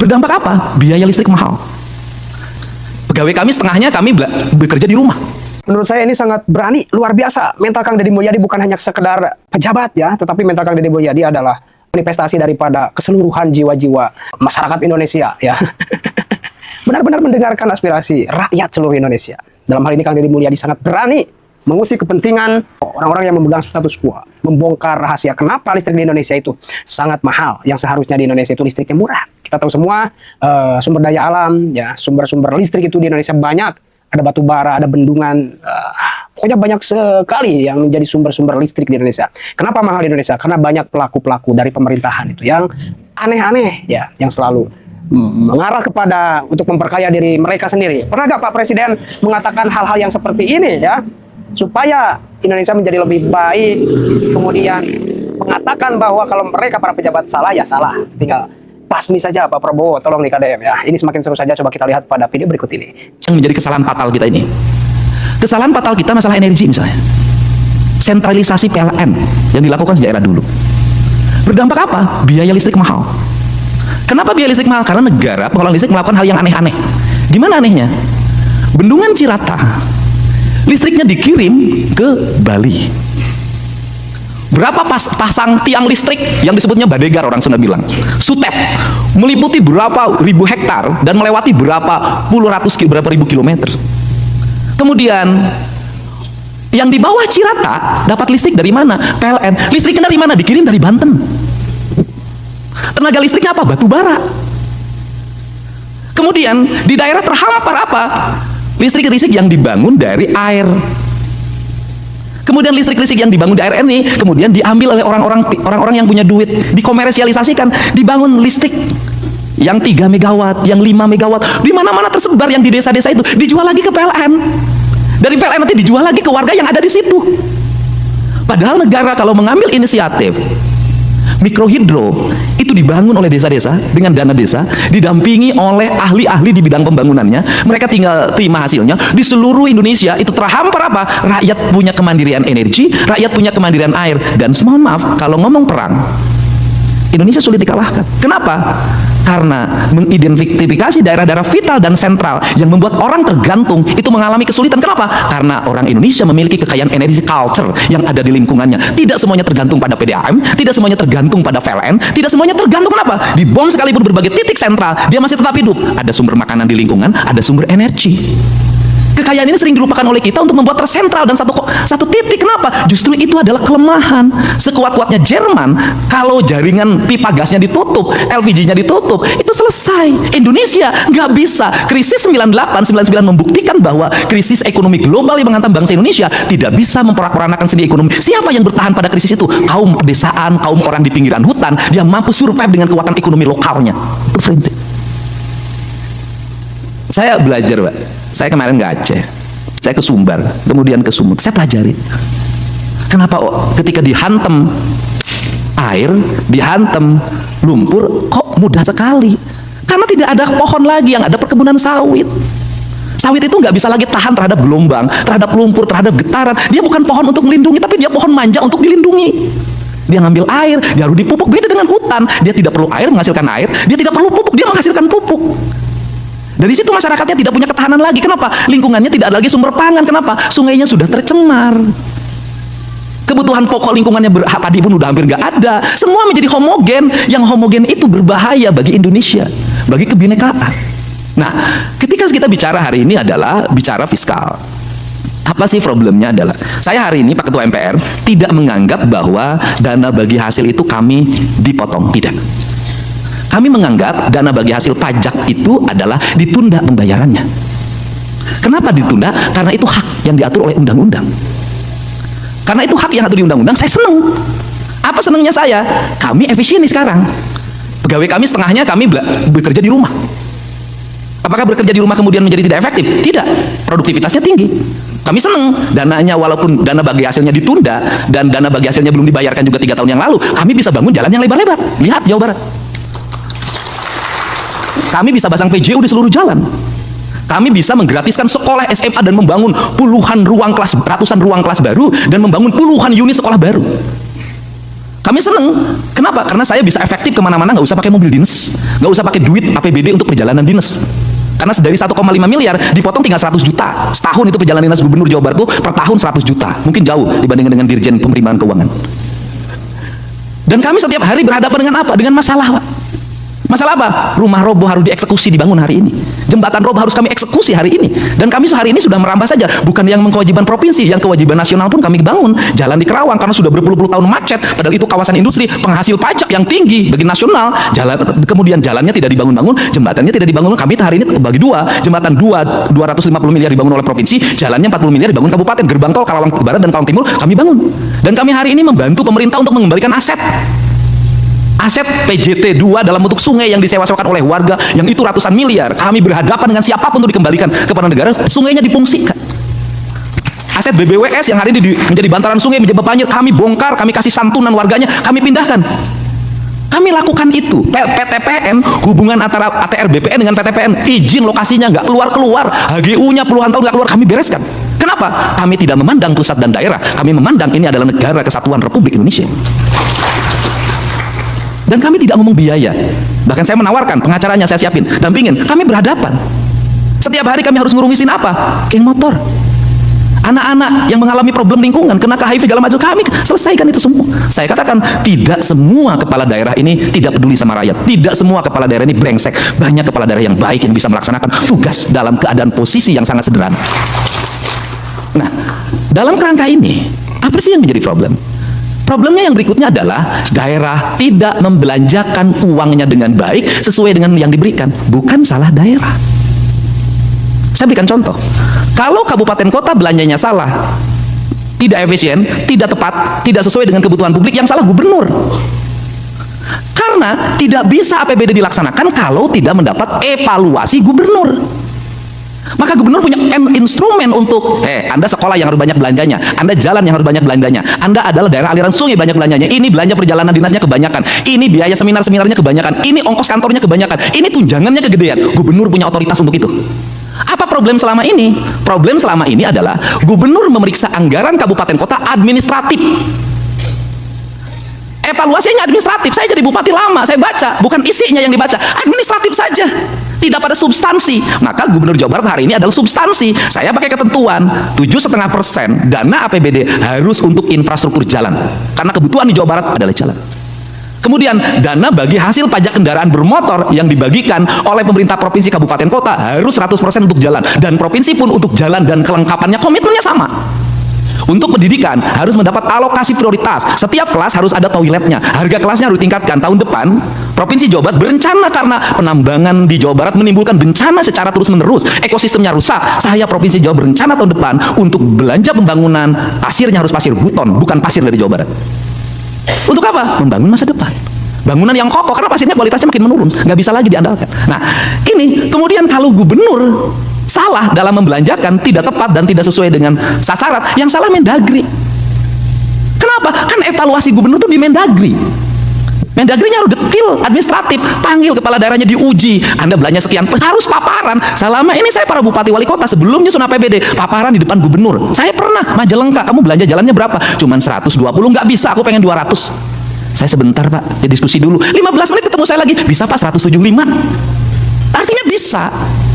Berdampak apa? Biaya listrik mahal. Pegawai kami setengahnya kami bekerja di rumah. Menurut saya ini sangat berani, luar biasa. Mental Kang Deddy Mulyadi bukan hanya sekedar pejabat ya, tetapi mental Kang Deddy Mulyadi adalah manifestasi daripada keseluruhan jiwa-jiwa masyarakat Indonesia ya. Benar-benar mendengarkan aspirasi rakyat seluruh Indonesia. Dalam hal ini Kang Deddy Mulyadi sangat berani mengusik kepentingan orang-orang yang memegang status quo, membongkar rahasia kenapa listrik di Indonesia itu sangat mahal, yang seharusnya di Indonesia itu listriknya murah. Kita tahu semua sumber daya alam, ya sumber-sumber listrik itu di Indonesia banyak, ada batu bara, ada bendungan, pokoknya banyak sekali yang menjadi sumber-sumber listrik di Indonesia. Kenapa mahal di Indonesia? Karena banyak pelaku-pelaku dari pemerintahan itu yang aneh-aneh, ya, yang selalu mengarah kepada untuk memperkaya diri mereka sendiri. Pernah gak Pak Presiden mengatakan hal-hal yang seperti ini ya? Supaya Indonesia menjadi lebih baik, kemudian mengatakan bahwa kalau mereka para pejabat salah, ya salah. Tinggal pasmi saja Pak Prabowo, tolong nih KDM ya. Ini semakin seru saja, coba kita lihat pada video berikut ini. Yang menjadi kesalahan fatal kita ini. Kesalahan fatal kita masalah energi misalnya. Sentralisasi PLN yang dilakukan sejak era dulu. Berdampak apa? Biaya listrik mahal. Kenapa biaya listrik mahal? Karena negara pengelola listrik melakukan hal yang aneh-aneh. Gimana anehnya? Bendungan Cirata listriknya dikirim ke Bali. Berapa pasang tiang listrik yang disebutnya Badegar, orang Sunda bilang, Sutet, meliputi berapa ribu hektar dan melewati berapa ribu kilometer. Kemudian yang di bawah Cirata dapat listrik dari mana? PLN. Listriknya dari mana? Dikirim dari Banten. Tenaga listriknya apa? Batu bara. Kemudian di daerah terhampar apa? Listrik-listrik yang dibangun dari air. Kemudian listrik-listrik yang dibangun di air ini kemudian diambil oleh orang-orang yang punya duit, dikomersialisasikan, dibangun listrik yang 3 megawatt, yang 5 megawatt, di mana-mana tersebar, yang di desa-desa itu dijual lagi ke PLN. Dari PLN nanti dijual lagi ke warga yang ada di situ. Padahal negara kalau mengambil inisiatif mikrohidro itu dibangun oleh desa-desa dengan dana desa, didampingi oleh ahli-ahli di bidang pembangunannya, mereka tinggal terima hasilnya. Di seluruh Indonesia itu terhampar apa? Rakyat punya kemandirian energi, rakyat punya kemandirian air. Dan mohon maaf, kalau ngomong perang, Indonesia sulit dikalahkan. Kenapa? Karena mengidentifikasi daerah-daerah vital dan sentral yang membuat orang tergantung itu mengalami kesulitan. Kenapa? Karena orang Indonesia memiliki kekayaan energi culture yang ada di lingkungannya. Tidak semuanya tergantung pada PDAM, tidak semuanya tergantung pada PLN, tidak semuanya tergantung kenapa? Di bom sekalipun berbagai titik sentral, dia masih tetap hidup. Ada sumber makanan di lingkungan, ada sumber energi. Kekayaan ini sering dilupakan oleh kita untuk membuat tersentral dan satu titik. Kenapa? Justru itu adalah kelemahan. Sekuat-kuatnya Jerman, kalau jaringan pipa gasnya ditutup, LPG-nya ditutup, itu selesai. Indonesia nggak bisa. Krisis 98-99 membuktikan bahwa krisis ekonomi global yang menghantam bangsa Indonesia tidak bisa memporak-porandakan sendi ekonomi. Siapa yang bertahan pada krisis itu? Kaum pedesaan, kaum orang di pinggiran hutan yang mampu survive dengan kekuatan ekonomi lokalnya. Itu prinsip. Saya belajar, Pak. Saya kemarin ke Aceh, saya ke Sumbar, kemudian ke Sumut. Saya pelajari kenapa ketika dihantam air, dihantam lumpur, kok mudah sekali. Karena tidak ada pohon lagi, yang ada perkebunan sawit. Sawit itu nggak bisa lagi tahan terhadap gelombang, terhadap lumpur, terhadap getaran. Dia bukan pohon untuk melindungi, tapi dia pohon manja untuk dilindungi. Dia ngambil air, dia harus dipupuk. Beda dengan hutan, dia tidak perlu air menghasilkan air, dia tidak perlu pupuk, dia menghasilkan pupuk. Dari situ masyarakatnya tidak punya ketahanan lagi. Kenapa? Lingkungannya tidak ada lagi sumber pangan. Kenapa? Sungainya sudah tercemar. Kebutuhan pokok lingkungannya padi pun udah hampir nggak ada. Semua menjadi homogen. Yang homogen itu berbahaya bagi Indonesia, bagi kebinekaan. Nah, ketika kita bicara hari ini adalah bicara fiskal. Apa sih problemnya adalah saya hari ini Pak Ketua MPR tidak menganggap bahwa dana bagi hasil itu kami dipotong. Tidak. Kami menganggap dana bagi hasil pajak itu adalah ditunda pembayarannya. Kenapa ditunda? Karena itu hak yang diatur oleh undang-undang. Karena itu hak yang diatur di undang-undang, saya seneng. Apa senengnya saya? Kami efisien nih sekarang. Pegawai kami setengahnya kami bekerja di rumah. Apakah bekerja di rumah kemudian menjadi tidak efektif? Tidak. Produktivitasnya tinggi. Kami seneng. Dananya walaupun dana bagi hasilnya ditunda dan dana bagi hasilnya belum dibayarkan juga 3 tahun yang lalu, kami bisa bangun jalan yang lebar-lebar. Lihat Jawa Barat. Kami bisa pasang PJU di seluruh jalan. Kami bisa menggratiskan sekolah SMA dan membangun ratusan ruang kelas baru dan membangun puluhan unit sekolah baru. Kami seneng. Kenapa? Karena saya bisa efektif kemana-mana, nggak usah pakai mobil dinas, nggak usah pakai duit APBD untuk perjalanan dinas. Karena dari 1,5 miliar dipotong tinggal 100 juta. Setahun itu perjalanan dinas gubernur Jawa Barat itu per tahun 100 juta. Mungkin jauh dibandingkan dengan Dirjen Penerimaan Keuangan. Dan kami setiap hari berhadapan dengan apa? Dengan masalah, Pak. Masalah apa? Rumah roboh harus dieksekusi dibangun hari ini. Jembatan roboh harus kami eksekusi hari ini. Dan kami hari ini sudah merambah saja. Bukan yang kewajiban provinsi, yang kewajiban nasional pun kami bangun. Jalan di Kerawang karena sudah berpuluh-puluh tahun macet. Padahal itu kawasan industri, penghasil pajak yang tinggi bagi nasional. Kemudian jalannya tidak dibangun-bangun, jembatannya tidak dibangun. Kami hari ini bagi dua. Jembatan 250 miliar dibangun oleh provinsi, jalannya 40 miliar dibangun kabupaten. Gerbang tol Karawang Barat dan Karawang Timur kami bangun. Dan kami hari ini membantu pemerintah untuk mengembalikan aset PJT 2 dalam bentuk sungai yang disewa-sewakan oleh warga yang itu ratusan miliar. Kami berhadapan dengan siapapun untuk dikembalikan kepada negara, sungainya difungsikan. Aset BBWS yang hari ini menjadi bantaran sungai, menjadi banjir, kami bongkar, kami kasih santunan warganya, kami pindahkan. Kami lakukan itu. PTPN, hubungan antara ATR BPN dengan PTPN, izin lokasinya nggak keluar-keluar, HGU-nya puluhan tahun nggak keluar, kami bereskan. Kenapa? Kami tidak memandang pusat dan daerah, kami memandang ini adalah negara kesatuan Republik Indonesia. Dan kami tidak ngomong biaya. Bahkan saya menawarkan, pengacaranya saya siapin, dampingin. Kami berhadapan. Setiap hari kami harus ngurusin apa? Geng motor. Anak-anak yang mengalami problem lingkungan, kena ke HIV segala macam, kami selesaikan itu semua. Saya katakan, tidak semua kepala daerah ini tidak peduli sama rakyat. Tidak semua kepala daerah ini brengsek. Banyak kepala daerah yang baik yang bisa melaksanakan tugas dalam keadaan posisi yang sangat sederhana. Nah, dalam kerangka ini, apa sih yang menjadi problem? Problemnya yang berikutnya adalah daerah tidak membelanjakan uangnya dengan baik sesuai dengan yang diberikan. Bukan salah daerah. Saya berikan contoh. Kalau kabupaten kota belanjanya salah, tidak efisien, tidak tepat, tidak sesuai dengan kebutuhan publik, yang salah gubernur. Karena tidak bisa APBD dilaksanakan kalau tidak mendapat evaluasi gubernur. Maka gubernur punya instrumen untuk Anda sekolah yang harus banyak belanjanya, Anda jalan yang harus banyak belanjanya, Anda adalah daerah aliran sungai banyak belanjanya, ini belanja perjalanan dinasnya kebanyakan, ini biaya seminar-seminarnya kebanyakan, ini ongkos kantornya kebanyakan, ini tunjangannya kegedean. Gubernur punya otoritas untuk itu. Apa problem selama ini? Problem selama ini adalah gubernur memeriksa anggaran kabupaten kota administratif. Evaluasinya administratif. Saya jadi bupati lama, saya baca, bukan isinya yang dibaca, administratif saja, tidak pada substansi. Maka gubernur Jawa Barat hari ini adalah substansi. Saya pakai ketentuan 7,5% dana APBD harus untuk infrastruktur jalan, karena kebutuhan di Jawa Barat adalah jalan. Kemudian dana bagi hasil pajak kendaraan bermotor yang dibagikan oleh pemerintah provinsi kabupaten kota harus 100% untuk jalan, dan provinsi pun untuk jalan dan kelengkapannya komitmennya sama. Untuk pendidikan harus mendapat alokasi prioritas. Setiap kelas harus ada toiletnya. Harga kelasnya harus ditingkatkan. Tahun depan Provinsi Jawa Barat berencana, karena penambangan di Jawa Barat menimbulkan bencana secara terus-menerus, ekosistemnya rusak. Saya Provinsi Jawa berencana tahun depan untuk belanja pembangunan, pasirnya harus pasir buton, bukan pasir dari Jawa Barat. Untuk apa? Membangun masa depan. Bangunan yang kokoh, karena pasirnya kualitasnya makin menurun, nggak bisa lagi diandalkan. Nah, ini kemudian kalau gubernur salah dalam membelanjakan, tidak tepat dan tidak sesuai dengan sasaran, yang salah Mendagri. Kenapa? Kan evaluasi gubernur itu di Mendagri. Mendagrinya harus detil, administratif, panggil kepala daerahnya, diuji. Anda belanja sekian, harus paparan. Selama ini saya para bupati wali kota sebelum nyusun APBD, paparan di depan gubernur. Saya pernah Majalengka, kamu belanja jalannya berapa? Cuman 120, nggak bisa, aku pengen 200. Saya sebentar Pak, ya diskusi dulu. 15 menit ketemu saya lagi, bisa Pak 175. Artinya bisa.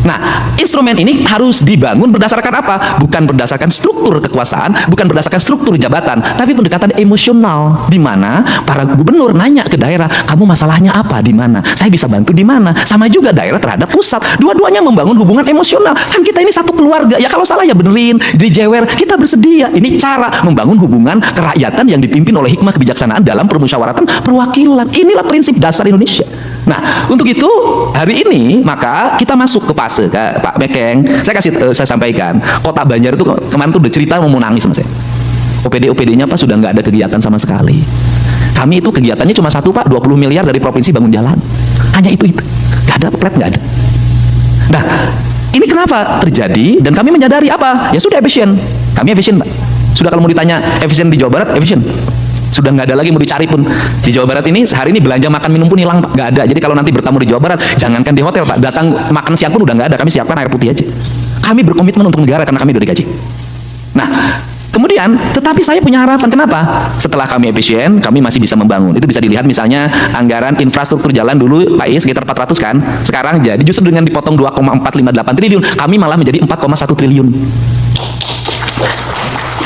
Nah, instrumen ini harus dibangun berdasarkan apa? Bukan berdasarkan struktur kekuasaan, bukan berdasarkan struktur jabatan, tapi pendekatan emosional, di mana para gubernur nanya ke daerah, kamu masalahnya apa, di mana? Saya bisa bantu di mana? Sama juga daerah terhadap pusat. Dua-duanya membangun hubungan emosional. Kan kita ini satu keluarga. Ya kalau salah ya benerin, dijewer, kita bersedia. Ini cara membangun hubungan kerakyatan yang dipimpin oleh hikmah kebijaksanaan dalam permusyawaratan perwakilan. Inilah prinsip dasar Indonesia. Nah, untuk itu hari ini maka kita masuk ke fase Pak Mekeng. Saya sampaikan, Kota Banjar itu kemarin tuh udah cerita mau nangis sama saya. OPD-nya Pak sudah nggak ada kegiatan sama sekali. Kami itu kegiatannya cuma satu Pak, 20 miliar dari provinsi bangun jalan. Hanya itu. Nggak ada plat, nggak ada. Nah, ini kenapa terjadi? Dan kami menyadari apa? Ya sudah efisien. Kami efisien Pak. Sudah kalau mau ditanya efisien di Jawa Barat, efisien. Sudah nggak ada lagi mau dicari pun. Di Jawa Barat ini sehari ini belanja makan minum pun hilang Pak, nggak ada. Jadi kalau nanti bertamu di Jawa Barat, jangankan di hotel Pak, datang makan siang pun udah nggak ada. Kami siapkan air putih aja. Kami berkomitmen untuk negara karena kami udah digaji. Nah, Kemudian, tetapi saya punya harapan. Kenapa? Setelah kami efisien, kami masih bisa membangun. Itu bisa dilihat misalnya anggaran infrastruktur jalan dulu, Pak Is, sekitar 400 kan. Sekarang jadi justru dengan dipotong 2,458 triliun, kami malah menjadi 4,1 triliun.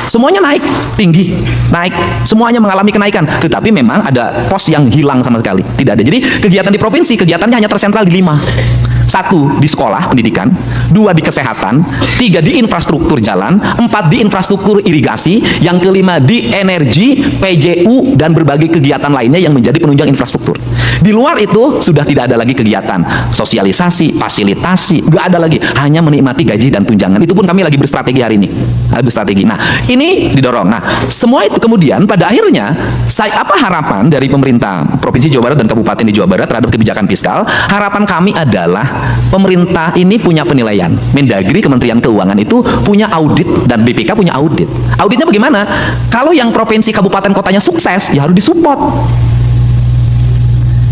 Semuanya naik, tinggi, naik. Semuanya mengalami kenaikan. Tetapi memang ada pos yang hilang sama sekali. Tidak ada. Jadi kegiatan di provinsi, kegiatannya hanya tersentral di 5. 1 di sekolah pendidikan, 2 di kesehatan, 3 di infrastruktur jalan, 4 di infrastruktur irigasi, yang kelima di energi, PJU, dan berbagai kegiatan lainnya yang menjadi penunjang infrastruktur. Di luar itu sudah tidak ada lagi kegiatan sosialisasi, fasilitasi, nggak ada lagi, hanya menikmati gaji dan tunjangan. Itu pun kami lagi berstrategi hari ini, berstrategi. Nah, ini didorong. Nah, semua itu kemudian pada akhirnya apa harapan dari pemerintah Provinsi Jawa Barat dan Kabupaten di Jawa Barat terhadap kebijakan fiskal? Harapan kami adalah pemerintah ini punya penilaian. Mendagri, Kementerian Keuangan itu punya audit dan BPK punya audit. Auditnya bagaimana? Kalau yang provinsi, kabupaten, kotanya sukses, ya harus disupport.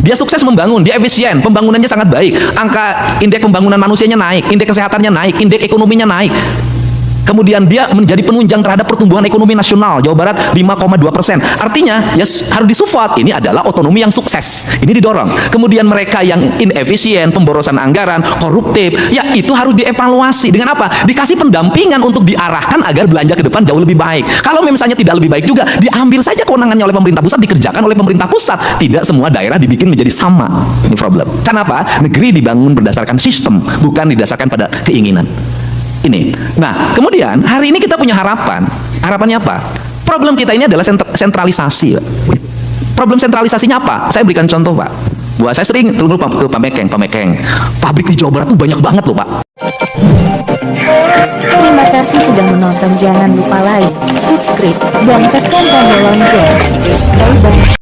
Dia sukses membangun, dia efisien, pembangunannya sangat baik. Angka indeks pembangunan manusianya naik, indeks kesehatannya naik, indeks ekonominya naik. Kemudian dia menjadi penunjang terhadap pertumbuhan ekonomi nasional. Jawa Barat 5,2%. Artinya ya harus disupport. Ini adalah otonomi yang sukses. Ini didorong. Kemudian mereka yang inefisien, pemborosan anggaran, koruptif, ya itu harus dievaluasi. Dengan apa? Dikasih pendampingan untuk diarahkan agar belanja ke depan jauh lebih baik. Kalau misalnya tidak lebih baik juga, diambil saja kewenangannya oleh pemerintah pusat, dikerjakan oleh pemerintah pusat. Tidak semua daerah dibikin menjadi sama. Ini problem. Kenapa? Negeri dibangun berdasarkan sistem, bukan didasarkan pada keinginan. Ini. Nah, kemudian hari ini kita punya harapan. Harapannya apa? Problem kita ini adalah sentralisasi. Problem sentralisasinya apa? Saya berikan contoh, Pak. Buat saya sering ke Pamekeng. Pabrik di Jawa Barat tuh banyak banget loh, Pak. Terima kasih sudah menonton. Jangan lupa like, subscribe, dan tekan tombol lonceng. Bye-bye.